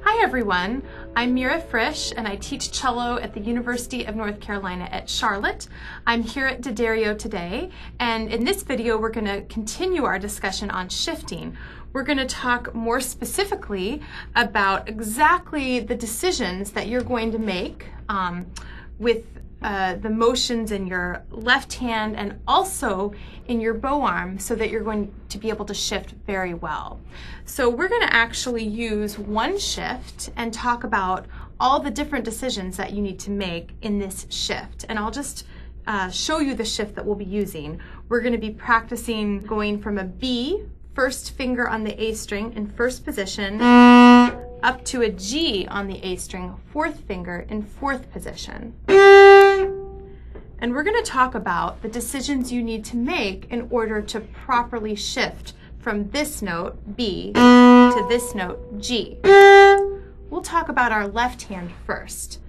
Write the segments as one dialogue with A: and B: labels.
A: Hi everyone, I'm Mira Frisch and I teach cello at the University of North Carolina at Charlotte. I'm here at D'Addario today, and in this video we're going to continue our discussion on shifting. We're going to talk more specifically about exactly the decisions that you're going to make with the motions in your left hand and also in your bow arm so that you're going to be able to shift very well. So we're going to actually use one shift and talk about all the different decisions that you need to make in this shift. And I'll just show you the shift that we'll be using. We're going to be practicing going from a B, first finger on the A string in first position, up to a G on the A string, fourth finger in fourth position. And we're going to talk about the decisions you need to make in order to properly shift from this note, B, to this note, G. We'll talk about our left hand first.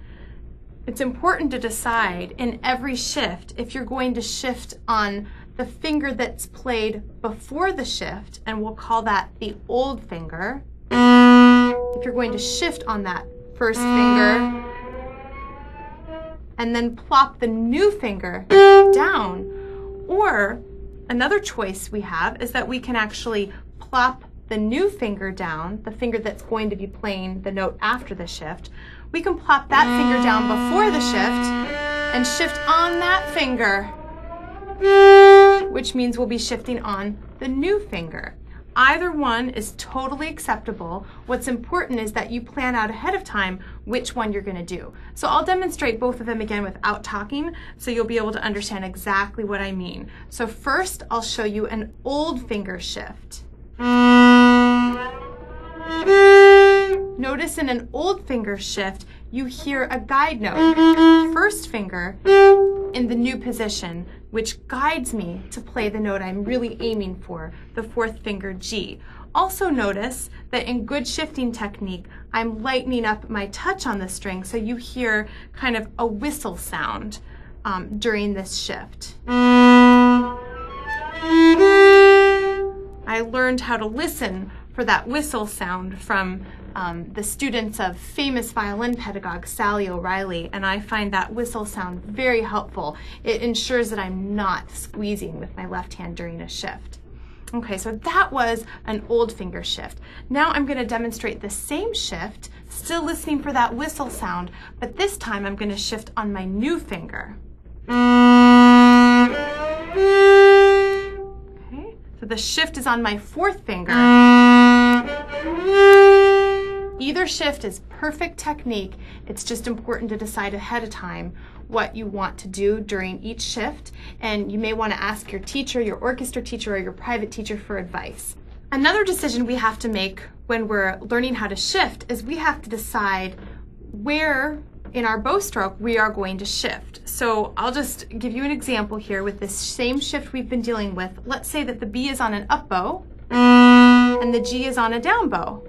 A: It's important to decide in every shift if you're going to shift on the finger that's played before the shift, and we'll call that the old finger. If you're going to shift on that first finger, and then plop the new finger down. Or another choice we have is that we can actually plop the new finger down, the finger that's going to be playing the note after the shift. We can plop that finger down before the shift and shift on that finger, which means we'll be shifting on the new finger. Either one is totally acceptable. What's important is that you plan out ahead of time which one you're going to do. So I'll demonstrate both of them again without talking, so you'll be able to understand exactly what I mean. So first, I'll show you an old finger shift. Notice in an old finger shift, you hear a guide note, first finger in the new position, which guides me to play the note I'm really aiming for, the fourth finger G. Also notice that in good shifting technique, I'm lightening up my touch on the string so you hear kind of a whistle sound during this shift. I learned how to listen for that whistle sound from the students of famous violin pedagogue Sally O'Reilly, and I find that whistle sound very helpful. It ensures that I'm not squeezing with my left hand during a shift. Okay, so that was an old finger shift. Now I'm going to demonstrate the same shift, still listening for that whistle sound, but this time I'm going to shift on my new finger. Okay, so the shift is on my fourth finger. Either shift is perfect technique. It's just important to decide ahead of time what you want to do during each shift, and you may want to ask your teacher, your orchestra teacher, or your private teacher for advice. Another decision we have to make when we're learning how to shift is we have to decide where in our bow stroke we are going to shift. So I'll just give you an example here with this same shift we've been dealing with. Let's say that the B is on an up bow and the G is on a down bow.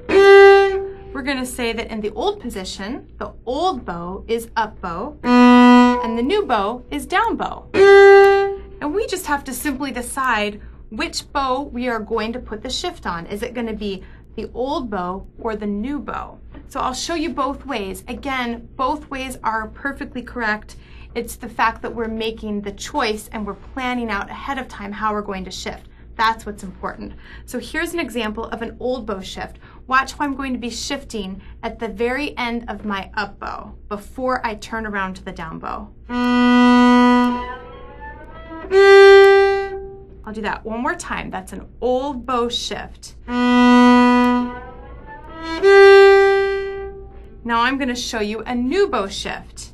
A: We're going to say that in the old position, the old bow is up bow, and the new bow is down bow. And we just have to simply decide which bow we are going to put the shift on. Is it going to be the old bow or the new bow? So I'll show you both ways. Again, both ways are perfectly correct. It's the fact that we're making the choice and we're planning out ahead of time how we're going to shift. That's what's important. So here's an example of an old bow shift. Watch how I'm going to be shifting at the very end of my up bow before I turn around to the down bow. I'll do that one more time. That's an old bow shift. Now I'm going to show you a new bow shift.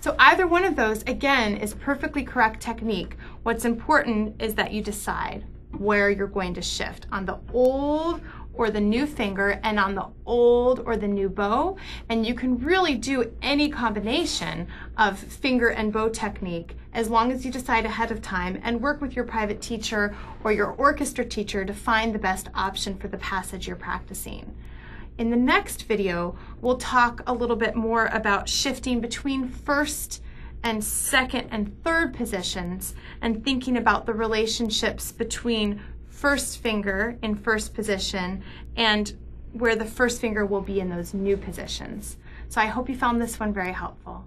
A: So either one of those, again, is perfectly correct technique. What's important is that you decide where you're going to shift, on the old or the new finger and on the old or the new bow. And you can really do any combination of finger and bow technique as long as you decide ahead of time and work with your private teacher or your orchestra teacher to find the best option for the passage you're practicing. In the next video, we'll talk a little bit more about shifting between first and second and third positions, and thinking about the relationships between first finger in first position and where the first finger will be in those new positions. So I hope you found this one very helpful.